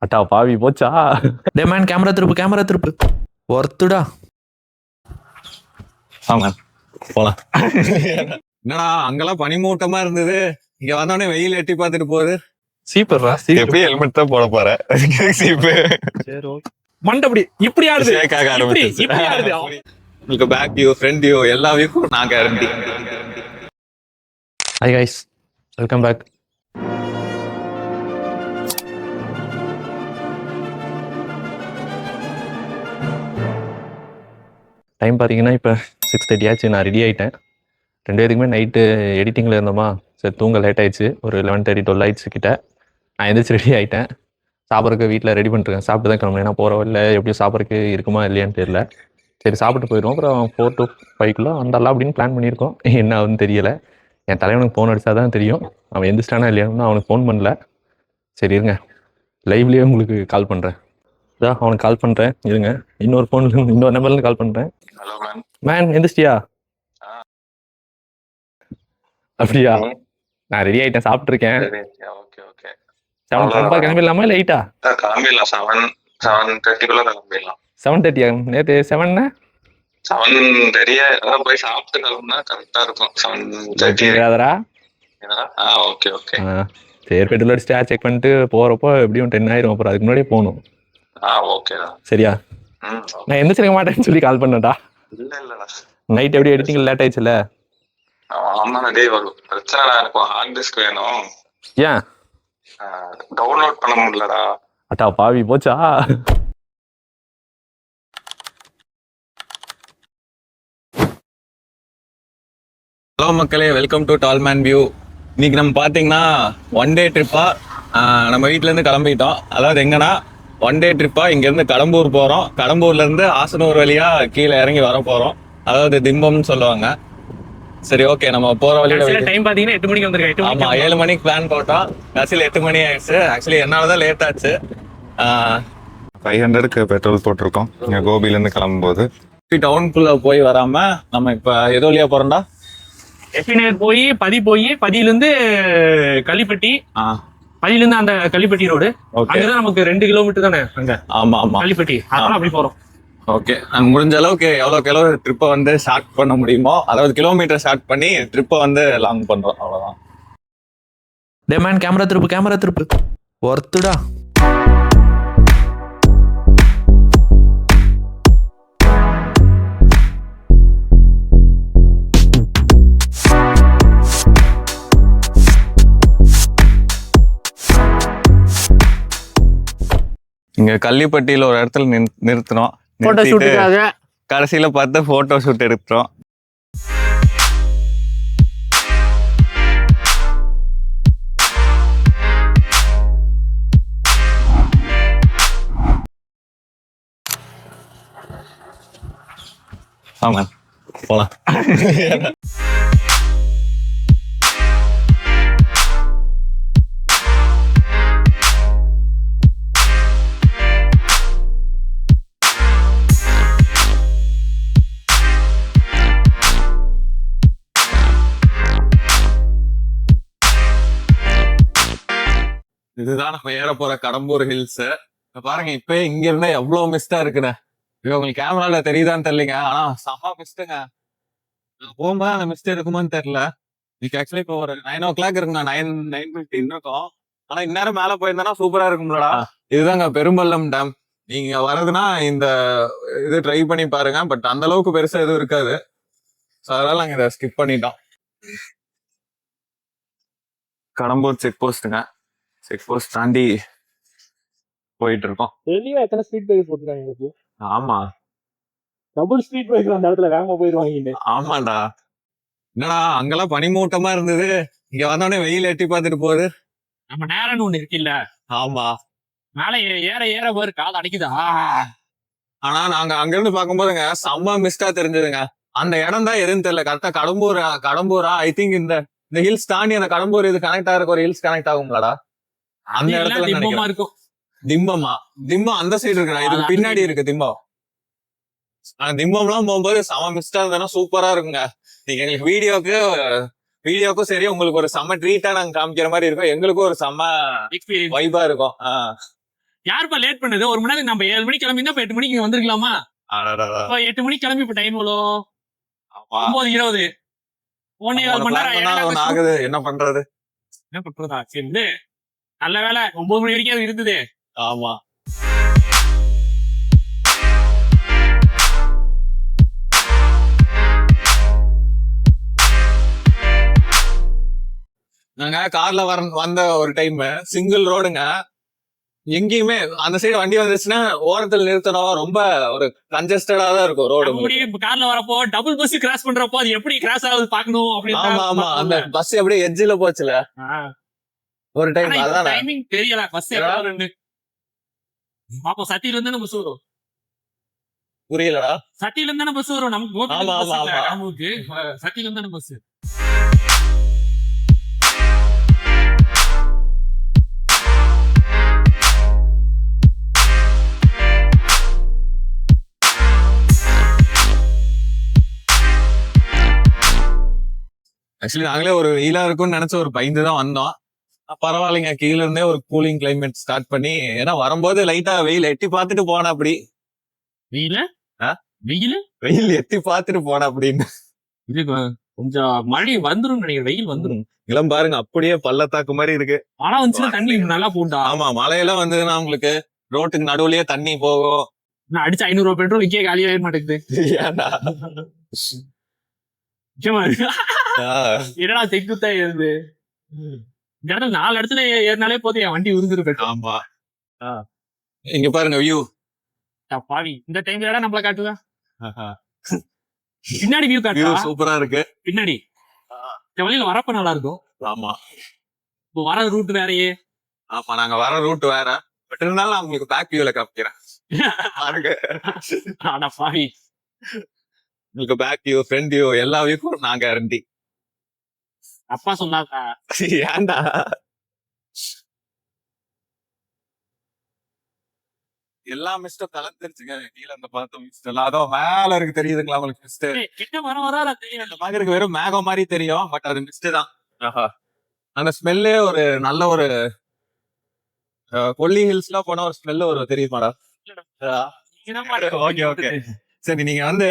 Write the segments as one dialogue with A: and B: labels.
A: அட்டா பாவி போச்சா.
B: டே man camera திருப்பு ஒர்த்துடா.
C: ஆமா போலாம். என்னடா அங்கெல்லாம் பனிமூட்டமா இருந்தது, இங்க வந்தோடனே வெயில் எட்டி பார்த்துட்டு போகுது.
A: சீப்பர்ரா
C: எப்படி ஹெல்மெட் தான் போட போற? சீப்பு
A: சரி ஓகே. மண்டபடி இப்படி ஆடுது,
C: ஷேக் ஆக ஆரம்பிச்சிருச்சு.
A: இப்படி ஆடுது.
C: உங்களுக்கு பேக் வியூ ஃப்ரண்ட் வியூ எல்லா வியூக்கும் நான் guarantee.
A: Hi guys, welcome back. Time பார்த்தீங்கன்னா இப்போ 6:30 ஆச்சு. நான் ரெடி ஆகிட்டேன். 2 பேருக்குமே நைட்டு எடிட்டிங்கில் இருந்தோமா, சரி தூங்க லேட் ஆயிடுச்சு. ஒரு 11:30 12 ஆயிடுச்சு கிட்ட. நான் எந்திரிச்சு ரெடி ஆகிட்டேன். சாப்பிட்றதுக்கு வீட்டில் ரெடி பண்ணிட்டுருக்கேன். சாப்பிட்டு தான் கிளம்புறேன். ஏன்னா போகிற வழியில் எப்படியும் சாப்பிட்றதுக்கு இருக்குமா இல்லையான்னு தெரியல. சரி சாப்பிட்டு போயிடுவோம். அப்புறம் 4 to 5 வந்துடலாம் அப்படின்னு பிளான் பண்ணியிருக்கோம். என்ன ஆகுதுன்னு தெரியலை. என் தலைவனுக்கு ஃபோன் அடித்தா தான் தெரியும் அவன் எந்திரிச்சிட்டானா இல்லையான்னு. அவனுக்கு ஃபோன் பண்ணல. சரி இருங்க, லைவ்லேயே உங்களுக்கு கால் பண்ணுறேன். இதான் அவனுக்கு கால் பண்ணுறேன் இருங்க. இன்னொரு நம்பர்லேருந்து கால் பண்ணுறேன்.
C: Hello ma'am.
A: மேன் எந்திரிச்சிட்டியா? அப்படியா? நான் ரெடி ஆகிட்டேன், சாப்பிட்ருக்கேன்.
C: Okay okay.
A: 7 கிளம்பிடலாமா இல்லை 8?
C: கிளம்பிடலாம். 7:30 கிளம்பிடலாம்.
A: 7:30? நேற்று 7
C: 7:30 போய் சாப்பிட்டு கிளம்புனா கரெக்டா இருக்கும். 7:30. Okay okay.
A: சரி பெட்ரோல் அடிச்சுட்டு செக் பண்ணிட்டு போகிறப்போ எப்படியும் 10 ஆயிரும். அப்புறம் அதுக்கு முன்னாடியே போகணும்.
C: ஓகேடா.
A: சரியா? நான் எந்திரிச்சிருக்க மாட்டேன்னு சொல்லி கால் பண்ணட்டா.
C: இல்லடா
A: நைட் எப்படி எடிட்டிங் லேட் ஆயிடுச்சுல.
C: ஆமா டே வரும் பிரச்சனைடா. எனக்கு ஹார்ட் டிஸ்க் வேணும்.
A: ஏன்
C: டவுன்லோட் பண்ண முடியலடா.
A: அட்டா பாவி போச்சா.
C: ஹலோ மக்களே, வெல்கம் டு டால்மேன் வியூ. இன்னைக்கு நம்ம பார்த்தீங்கன்னா ஒன் டே ட்ரிப்பா நம்ம வீட்டிலேருந்து கிளம்பிட்டோம். அதாவது எங்கன்னா ஒன் டே ட்ரிப்பா இங்கேருந்து கடம்பூர் போகிறோம். கடம்பூர்லேருந்து ஆசனூர் வழியாக கீழே இறங்கி வர போகிறோம். அதாவது திம்பம்னு சொல்லுவாங்க. சரி ஓகே, நம்ம போகிற வழியில்
A: டைம் பார்த்தீங்கன்னா 8 மணிக்கு வந்துருக்கேன்.
C: ஆமாம் 7 மணிக்கு பிளான் போட்டோம். கடைசியில் 8 மணி ஆயிடுச்சு. ஆக்சுவலி என்னால் தான் லேட் ஆச்சு.
D: 500க்கு பெட்ரோல் போட்டிருக்கோம் இங்கே கோபிலேருந்து கிளம்பும்போது.
C: டவுனுக்குள்ளே போய் வராமல் நம்ம இப்போ எது வழியாக போகிறோம்டா?
A: எஃபினேர் போய் பதியிலிருந்து களிப்பட்டி, பதியிலிருந்து அந்த களிப்பட்டி ரோடு. அங்கதான் நமக்கு 2 கிலோமீட்டர் தானே அங்க.
C: ஆமா ஆமா
A: களிப்பட்டி. அதனால அப்படி போறோம்.
C: ஓகே, நாங்க முடிஞ்ச அளவுக்கு எவ்வளோ ட்ரிப்பை வந்து ஷார்ட் பண்ண முடியுமோ, அதாவது கிலோமீட்டர் ஷார்ட் பண்ணி ட்ரிப்பை வந்து லாங் பண்றோம். அவ்வளவுதான்.
B: டே மேன் கேமரா திருப்பு ஒர்த்துடா.
C: இங்க கள்ளிப்பட்டியில ஒரு இடத்துல நிறுத்தினோம்.
A: போட்டோ ஷூட்டுக்காக.
C: கடைசியில பார்த்து போட்டோ ஷூட் எடுத்துட்டோம். ஆமா போலாம். இதுதான் நம்ம ஏற போற கடம்பூர் ஹில்ஸ். பாருங்க, இப்ப இங்க இருந்தா எவ்வளவு மிஸ்டா இருக்குன்னு. இப்போ உங்களுக்கு கேமரால தெரியுதான்னு தெரியலங்க, ஆனா செம்ம மிஸ்டுங்க. போகும்போது அந்த மிஸ்ட் இருக்குமான்னு தெரியல. இன்னைக்கு ஆக்சுவலி இப்போ ஒரு 9 o'clock இருக்குங்க. 9:50 இருக்கும். ஆனா இந்நேரம் மேல போயிருந்தா சூப்பரா இருக்கும்லடா. இதுதாங்க பெரும்பள்ளம் டேம். நீங்க வர்றதுன்னா இந்த இது ட்ரை பண்ணி பாருங்க. பட் அந்த அளவுக்கு பெருசா எதுவும் இருக்காது. ஸோ அதனால நாங்க இதை ஸ்கிப் பண்ணிட்டோம். கடம்பூர் செக் போஸ்ட்டுங்க. செக் போஸ்ட் தாண்டி போயிட்டு இருக்கோம்.
A: வெளியே எத்தனை ஸ்பீட் பிரேக் போட்டுருக்காங்க.
C: ஆமா,
A: டபுள் ஸ்பீட் பிரேக் அந்த இடத்துல வேகமா போயிடுவாங்க.
C: ஆமாண்டா. என்னடா அங்கெல்லாம் பனிமூட்டமா இருந்தது, இங்க வந்தோடனே வெயில் எட்டி பார்த்துட்டு போகுது.
A: நம்ம நேரம்னு ஒண்ணு இருக்குல்ல.
C: ஆமா,
A: மேல ஏற போது காது அடைக்குதா.
C: ஆனா நாங்க அங்க இருந்து பார்க்கும்போதுங்க செம்ம மிஸ்டா தெரிஞ்சதுங்க. அந்த இடம் தான் எதுன்னு தெரியல. கரெக்டா கடம்பூரா ஐ திங்க் இந்த ஹில்ஸ் தாண்டி அந்த கடம்பூர் இது கனெக்ட் ஆகிற ஒரு ஹில்ஸ் கனெக்ட் ஆகுங்களாடா அந்த இடத்துல
A: இருக்கும்.
C: திம்பம் அந்த சைடு இருக்குடா. இதுக்கு பின்னாடி இருக்கு திம்பம். திம்பம் எல்லாம் போகும்போது செம மிஸ்டா இருந்தா சூப்பரா இருக்குங்க. நீங்க எங்களுக்கு வீடியோக்கும் சரி, உங்களுக்கு ஒரு செம்ம ட்ரீட்டா நாங்க காமிக்கிற மாதிரி இருக்கும். எங்களுக்கும் ஒரு செம்ம வைபா இருக்கும்.
E: யாருப்பா லேட் பண்ணது? 1 மணி நேரம் நம்ம 7 மணிக்கு கிளம்பி இப்ப 8 மணிக்கு வந்திருக்கலாமா? இப்ப 8 மணிக்கு கிளம்பி இப்ப டைம் எவ்வளோ? 9:20. 1.25 மணி நேரம்
C: ஒண்ணு ஆகுது, என்ன பண்றது?
E: என்ன பண்றதா? சரி விடு. நல்ல வேலை 9 மணி வரைக்கும் அது இருந்தது.
C: ஆமா. நாங்க கார்ல வந்த ஒரு டைம் சிங்கிள் ரோடுங்க, எங்கேயுமே அந்த சைடு வண்டி வந்துச்சுன்னா ஓரத்துல நிறுத்தணும், ரொம்ப ஒரு கன்ஜஸ்டடா தான் இருக்கும் ரோடு.
E: அப்படியே இப்ப கார்ல வரப்போ டபுள் பஸ் கிராஸ் பண்றப்போ அது எப்படி கிராஸ் ஆகுது பாக்கணும்
C: ஆமா ஆமா, அந்த பஸ் அப்படியே எட்ஜ்ல போச்சுல ஒரு டைம். அதான்
E: டைமிங் தெரியல. பஸ் எவ்வளவு பாப்போம். சத்தியில இருந்து நம்ம பஸ் வரும்.
C: புரியலடா.
E: சத்தியில இருந்து தானே பஸ் வரும் நமக்கு.
C: ஆமா, ஆமா, ஆமா.
E: நமக்கு சத்தியில இருந்து தானே பஸ்.
C: ஆக்சுவலி நாங்களே ஒரு வெயிலா இருக்கும்னு நினைச்ச ஒரு பயந்து தான் வந்தோம். பரவாயில்லைங்க, கீழ இருந்தே ஒரு கூலிங் கிளைமேட் ஸ்டார்ட் பண்ணி, ஏன்னா வரும்போது லைட்டா வெயில் எட்டி பார்த்துட்டு போன அப்படி.
E: வெயில
C: ஆ?
E: வெயில்
C: எட்டி பார்த்துட்டு போன அப்படின்னு.
E: இது கொஞ்சம் மழை வந்துரும் நினைக்கிறேன். வெயில் வந்துரும்.
C: இளம் பாருங்க, அப்படியே பள்ளத்தாக்கு மாதிரி இருக்கு.
E: மழை வந்துச்சுன்னா தண்ணி நல்லா போண்டா.
C: ஆமா, மழையெல்லாம் வந்ததுன்னா உங்களுக்கு ரோட்டுக்கு நடுவுலயே தண்ணி போகும்.
E: நான் அடிச்சு 500 ரூபாய் பெட்ரோல் இங்கே காலியாகவே மாட்டேங்குது.
C: ஏன்டா?
E: நிச்சயமா என்னடா செக்குத்தா ஏறுது. இந்த இடத்துல 4 இடத்துல ஏறினாலே போதும் என் வண்டி உருந்துரு பெட்ரோல்.
C: ஆமா. இங்க பாருங்க வியூ.
E: பாவி இந்த டைம்ல நம்மள காட்டுதா? பின்னாடி வியூ
C: வியூ
E: காட்டுதா?
C: சூப்பரா இருக்கு
E: பின்னாடி. இந்த வழியில வரப்ப நல்லா இருக்கும்.
C: ஆமா
E: இப்போ வர ரூட் வேறையே.
C: ஆமா, நாங்க வர ரூட் வேற. பட் இருந்தாலும் நான் உங்களுக்கு பேக் வியூல காமிக்கிறேன் பாருங்க.
E: ஆனா பாவி,
C: உங்களுக்கு பேக் வியூ, ஃப்ரண்ட் வியூ, எல்லா வியூக்கும் நான் கேரண்டி.
E: அப்பா சொன்னாங்க.
C: ஏன்டா? எல்லா மிஸ்டும் கலந்துருச்சுங்க. கீழே அந்த பார்த்த மிஸ்ட் எல்லாம் அதோ மேல இருக்கு, தெரியுதுங்களா உங்களுக்கு மிஸ்ட்?
E: கிட்ட வர தெரியும்.
C: அந்த மாதிரி இருக்கு, வெறும் மேகம் மாதிரி தெரியும், பட் அது மிஸ்ட் தான். அந்த ஸ்மெல்லே ஒரு நல்ல ஒரு கொல்லி ஹில்ஸ்லாம் போன ஒரு ஸ்மெல் ஒரு தெரியுமாடா? ஓகே ஓகே சரி. நீங்க வந்து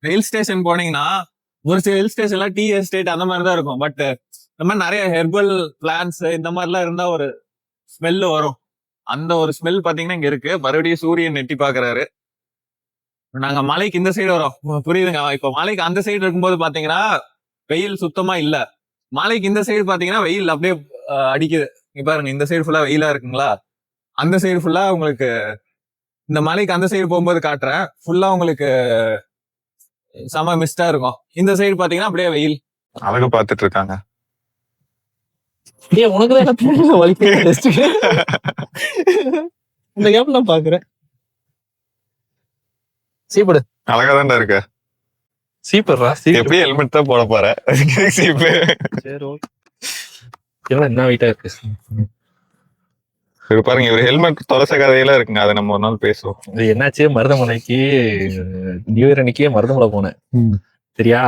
C: ஹில் ஸ்டேஷன் போனீங்கன்னா ஒரு சில ஹில் ஸ்டேஷன்லாம் டீ எஸ்டேட் அந்த மாதிரி தான் இருக்கும். பட் இந்த மாதிரி நிறைய ஹெர்பல் பிளான்ஸ் இந்த மாதிரிலாம் இருந்தா ஒரு ஸ்மெல் வரும். அந்த ஒரு ஸ்மெல் பாத்தீங்கன்னா இங்க இருக்கு. மறுபடியும் சூரியன் எட்டி பாக்குறாரு. நாங்க மலைக்கு இந்த சைடு வரோம், புரியுதுங்க? இப்ப மலைக்கு அந்த சைடு இருக்கும்போது பாத்தீங்கன்னா வெயில் சுத்தமா இல்ல. மலைக்கு இந்த சைடு பாத்தீங்கன்னா வெயில் அப்படியே அடிக்குது. இங்க பாருங்க, இந்த சைடு ஃபுல்லா வெயிலா இருக்குங்களா? அந்த சைடு ஃபுல்லா உங்களுக்கு, இந்த மலைக்கு அந்த சைடு போகும்போது காட்டுறேன், ஃபுல்லா உங்களுக்கு செம மிஸ்டா இருக்கும். இந்த சைடு பாத்தீங்கன்னா அப்படியே வெயில்.
D: அழகு பாத்துட்டு இருக்காங்க.
A: இந்த கேப்ல நான் பாக்குறேன். சீப்படு
D: அழகாதான்டா இருக்க.
A: சீப்படுறா.
D: எப்படியும் ஹெல்மெட் தான் போட போற. சீப்பு
A: என்ன வெயிட்டா இருக்கு.
D: சரி பாருங்க, இவர் ஹெல்மெட் தொலைச்ச கதையெல்லாம் இருக்குங்க, அதை நம்ம ஒரு நாள் பேசுவோம்.
A: இது என்னாச்சு, மருதமலைக்கு நியூ இயர் அன்னைக்கே மருதமலை போனேன். சரியா?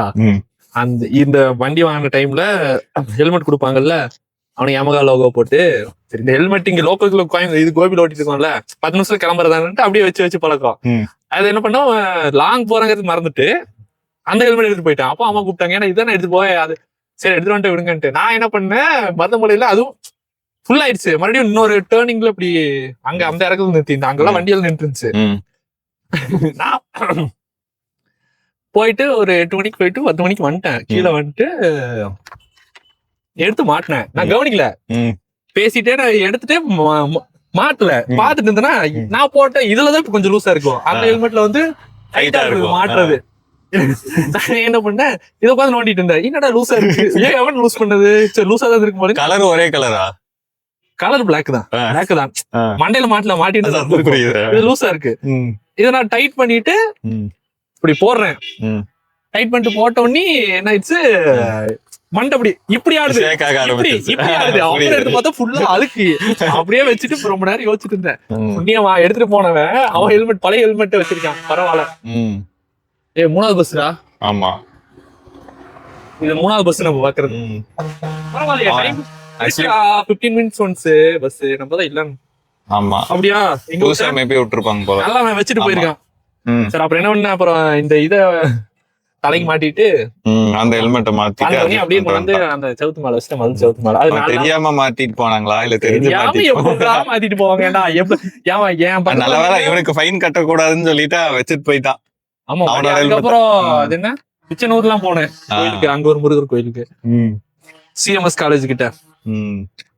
A: இந்த வண்டி வாங்கின டைம்ல ஹெல்மெட் கொடுப்பாங்கல்ல, அவனுக்கு Yamaha லோகோ போட்டு, சரி இந்த ஹெல்மெட் இங்க லோக்கல் இது கோபில ஓட்டிட்டு இருக்கோம்ல, 10 நிமிஷம் கிளம்புறதான்ட்டு அப்படியே வச்சு பழக்கம். அது என்ன பண்ணோம், லாங் போறங்கிறது மறந்துட்டு அந்த ஹெல்மெட் எடுத்து போயிட்டேன். அப்போ அம்மா கூப்பிட்டாங்க, ஏன்னா இதான் எடுத்து போய் அது சரி எடுத்துட்டு வந்துட்டு விடுங்கன்ட்டு. நான் என்ன பண்ணேன், மருதமலையில அதுவும் ஃபுல் ஆயிடுச்சு. மறுபடியும் இன்னொரு டேர்னிங்ல இப்படி அங்க அந்த இடத்துல நிறுத்தி, அங்கெல்லாம் வண்டியெல்லாம் நின்றுச்சு. நான் போயிட்டு ஒரு 8 மணிக்கு போயிட்டு 10 மணிக்கு வந்துட்டேன். கீழே வந்துட்டு எடுத்து மாட்டினேன். நான் கவனிக்கல, பேசிட்டே நான் எடுத்துட்டு மாட்டல. பாத்துட்டு இருந்தேன்னா நான் போட்டேன் இதுலதான் கொஞ்சம் லூசா இருக்கும். அந்த ஹெல்மெட்ல வந்து டைட்டா இருக்கு மாட்டுறது. நான் என்ன பண்ணேன், இதை உட்காந்து நோண்டிட்டு இருந்தேன். என்னடா லூசா இருக்கு, ஏன் எவன் லூஸ் பண்ணது? சரி லூசா தான் இருக்கும் போது.
C: கலர் ஒரே கலரா?
A: கலர் பிளாக் தான், பிளாக் தான். மண்டையில மாட்டிட்டு இது லூசா இருக்கு. இதை நான் டைட் பண்ணிட்டு இப்படி போடுறேன். டைட் பண்ணிட்டு போட்ட உடனே என்ன ஆயிடுச்சு, மண்டை அப்படி இப்படி ஆடுது, இப்படி ஆடுது. அப்புறம் எடுத்து பார்த்தா ஃபுல்லா அழுக்கு. அப்படியே வச்சுட்டு ரொம்ப நேரம் யோசிச்சுட்டு இருந்தேன். புண்ணியமா எடுத்துட்டு போனவன் அவன் ஹெல்மெட் பழைய ஹெல்மெட் வச்சிருக்கான், பரவாயில்ல. 3வது பஸ்ஸா?
D: ஆமா,
A: இது 3வது பஸ் நம்ம பாக்குறது. பரவாயில்லையா, 15 மினிட்ஸ் ஒன்ஸ் பஸ் நம்ம தான் இல்லன்னு.
D: ஆமா
A: அப்படியா? எங்க
D: புதுசா மேபி விட்டுருப்பாங்க போல.
A: நல்லா அவன் வச்சுட்டு
D: ஆமா.
A: போயிருக்கான்.
D: ம்.
A: சரி அப்புறம் என்ன பண்ண, அப்புறம் இந்த இத தலைக்கு மாட்டிட்டு
D: அந்த ஹெல்மெட்டை மாத்திட்டு
A: பண்ணி அப்படியே
D: adjust
A: கொண்டு வந்து
D: பண்ணிட்டு
A: அந்த செவுத்து மேல வச்சுட்டு மது செவுத்து மேல. அது
D: அவன்
A: நல்லா
D: தெரியாம மாத்திட்டு போனாங்களா இல்ல தெரிஞ்சு
A: தெரியாம
D: மாத்திட்டு
A: எப்படிடா மாத்திட்டு போவாங்கடா? ஏன்
D: போனாங்க? நல்ல வேலை இவனுக்கு ஃபைன் கட்டக்கூடாதுன்னு சொல்லிட்டு வச்சுட்டு போயிட்டான்.
A: ஆமா.
D: அவனோட
A: அதுக்கப்புறம்
D: helmet.
A: அது என்ன பிச்சனூர்லாம் போனேன் கோயிலுக்கு. அங்க ஒரு முருகர் கோயிலுக்கு சிஎம்எஸ் காலேஜ் கிட்ட.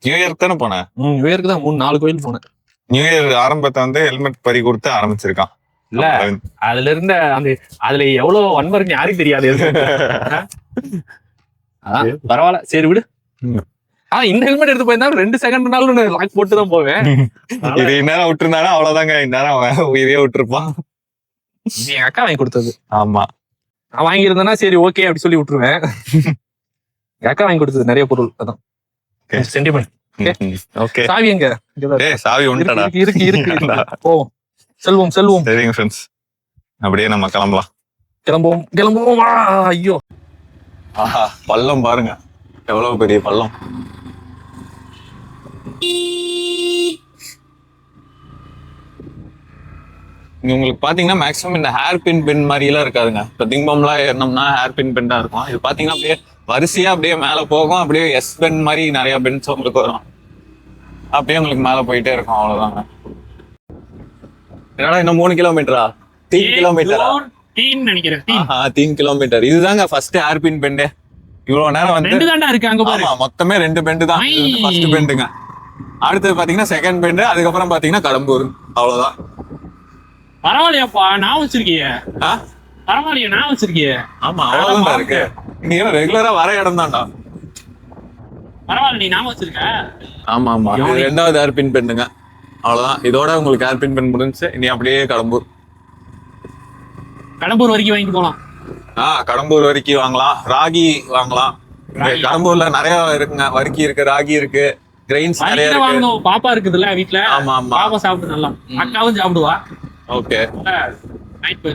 D: நியூ இயர் தானே போனேன்.
A: வேருக்கு தான் 3-4 கோயில் போனேன்.
D: நியூ இயர் ஆரம்பத்தை வந்து ஹெல்மெட் பறி கொடுத்து ஆரம்பிச்சிருக்கான்.
A: இல்ல அதுல இருந்த அந்த அதுல எவ்வளவு வன்மருன்னு யாருக்கு தெரியாது. அதான் பரவாயில்ல, சரி விடு. இந்த ஹெல்மெட் எடுத்து போயிருந்தா 2 செகண்ட் நாளும் லாக் போட்டு தான் போவேன்.
D: இது இந்நேரம் விட்டுருந்தானா அவ்வளவுதாங்க, இந்நேரம் அவன் உயிரே விட்டுருப்பான்.
A: என் அக்கா வாங்கி கொடுத்தது.
D: ஆமா,
A: நான் வாங்கியிருந்தேன்னா சரி ஓகே அப்படி சொல்லி விட்டுருவேன். என் அக்கா வாங்கி கொடுத்தது நிறைய பொருள். அதான் சென்டிமெண்ட்.
D: ஓகே.
A: சாவி எங்க?
D: சாவி ஒன்றுடா.
A: இருக்கு. போவோம், செல்வோம்.
D: சரிங்க ஃப்ரெண்ட்ஸ், அப்படியே நம்ம கிளம்பலாம்.
A: கிளம்புவோம். ஐயோ
D: ஆஹா, பள்ளம் பாருங்க, எவ்வளவு பெரிய பள்ளம். உங்களுக்கு பாத்தீங்கன்னா மேக்ஸிமம் இந்த ஹேர் பின் மாதிரி எல்லாம் இருக்காதுங்க. இப்ப திம்பம்லாம் ஏறினோம்னா ஹேர் பின் தான் இருக்கும். இது பாத்தீங்கன்னா அப்படியே வரிசையா அப்படியே மேல போகும். அப்படியே எஸ் பென் மாதிரி நிறைய பென்ஸ் உங்களுக்கு வரும். அப்படியே உங்களுக்கு மேல போயிட்டே இருக்கும். அவ்வளவுதாங்க. என்னடா இன்னும் 3 கிலோமீட்டரா? 3 கிலோமீட்டரா?
E: நினைக்கிறேன்.
D: 3 கிலோமீட்டர். இதுதாங்க ஃபர்ஸ்ட் ஹேர் பின் பெண்டு. இவ்வளவு நேரம் வந்து
E: 2 தான்டா இருக்கு அங்க பாரு.
D: மொத்தமே 2 பெண்டு தான். ஃபர்ஸ்ட் பெண்டுங்க. அடுத்தது பாத்தீங்கன்னா செகண்ட் பெண்டு. அதுக்கப்புறம் பாத்தீங்கன்னா கடம்பூர். அவ்வளவுதான்.
E: பரவாயில்லையாப்பா, நான் வச்சிருக்கிய. பரவாயில்லையா, நான் வச்சிருக்கிய.
D: ஆமா, அவ்வளவுதான் இருக்கு. நீங்க ரெகுலரா வர இடம் தான்டா.
E: பரவாயில்ல, நீ நான் வச்சிருக்க.
D: ஆமா ஆமா, இது 2வது ஹேர் பின் பெண்டுங்க. அவ்வளவுதான். இதோட உங்களுக்கு ஹேர் பின் பென் முடிஞ்சு. இனி அப்படியே கடம்பூர்
E: வரைக்கும் வாங்கிட்டு போலாம்.
D: கடம்பூர் வரைக்கும் வாங்கலாம். ராகி வாங்கலாம். கடம்பூர்ல நிறைய இருக்குங்க. வரிக்கி இருக்கு, ராகி இருக்கு, கிரெயின்ஸ் நிறைய இருக்கு.
E: வாங்கணும். பாப்பா இருக்குதுல்ல வீட்டுல.
D: ஆமா ஆமா,
E: பாப்பா சாப்பிட்டு நல்லா. அக்காவும் சாப்பிடுவா.
D: ஓகே.
E: நைட்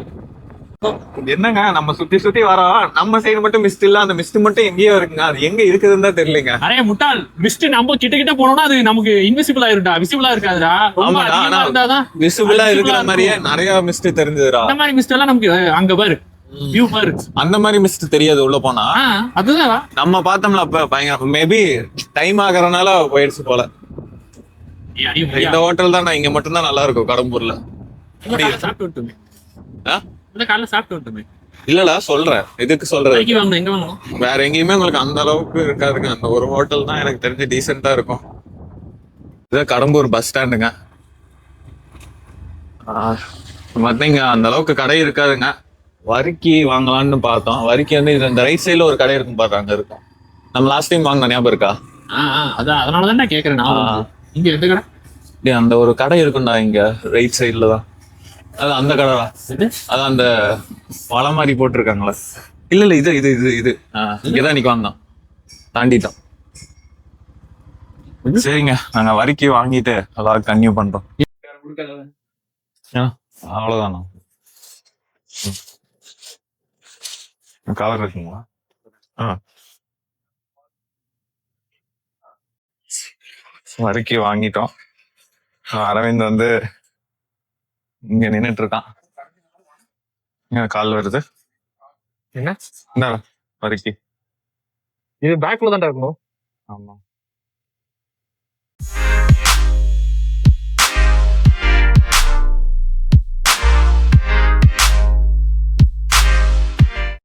D: என்னங்க நம்ம சுத்தி வரோம். நம்ம சைடு மட்டும் மிஸ்ட் இல்ல, அந்த மிஸ்ட் மட்டும் எங்கேயோ இருக்குங்க. அது எங்க இருக்குதுன்னு தான் தெரியலங்க.
E: அரே முட்டாள், மிஸ்ட் நம்ம கிட்ட போனோம்னா அது நமக்கு இன்விசிபிள் ஆயிருடா, விசிபிளா இருக்காதுடா. ரொம்ப அதிகமா இருந்தாதான்
D: விசிபிளா இருக்கிற மாதிரியே நிறைய மிஸ்ட் தெரிஞ்சதுடா.
E: அந்த மாதிரி மிஸ்ட் எல்லாம் நமக்கு அங்க பாரு, வியூ பாரு.
D: அந்த மாதிரி மிஸ்ட் தெரியாது உள்ள போனா.
E: அதுதான்
D: நம்ம பார்த்தோம்ல அப்ப பயங்கர. மேபி டைம் ஆகறனால போயிடுச்சு போல. இந்த ஹோட்டல் தான் இங்க மட்டும் தான் நல்லா இருக்கும் கடம்பூர்ல.
E: சாப்பிட்டு விட்டுமே. காலைல சாப்பிட்டு விட்டுமே.
D: இல்லடா சொல்றேன், எதுக்கு சொல்றது,
E: எங்க வாங்கணும்?
D: வேற எங்கேயுமே உங்களுக்கு அந்த அளவுக்கு இருக்காதுங்க. அந்த ஒரு ஹோட்டல் தான் எனக்கு தெரிஞ்சு டீசெண்டா இருக்கும். இது கடம்பூர் பஸ் ஸ்டாண்டுங்க. பார்த்தீங்க அந்த அளவுக்கு கடை இருக்காதுங்க. வரிக்கி வாங்கலாம்னு பார்த்தோம். வரிக்கி வந்து இது இந்த ரைட் சைடுல ஒரு கடை இருக்கும் பாரு, அங்க இருக்கும். நம்ம லாஸ்ட் டைம் வாங்கின ஞாபகம் இருக்கா?
E: அதான் அதனாலதான் நான் கேக்குறேன். இங்க எந்த கடை?
D: அந்த ஒரு கடை இருக்கும்டா இங்க ரைட் சைடுல தான். அது அந்த கடை தான். அதான் அந்த வலை மாதிரி போட்டிருக்காங்களா? இல்ல இது இது இது இது இங்கதான் இன்னைக்கு வாங்கினோம். தாண்டிட்டோம். சரிங்க, நாங்க வரிக்கி வாங்கிட்டு அதாவது கன்னியூ பண்றோம். அவ்வளவுதானா? கவர் இருக்குங்களா? வரிக்கி வாங்கிட்டோம். அரவிந்த் வந்து இங்க நின்னுட்டு இருக்கான். கால் வருது.
A: என்ன
D: இந்த வரிக்கி
A: இது பேக்ல தான் இருக்கணும்.
D: ஆமா.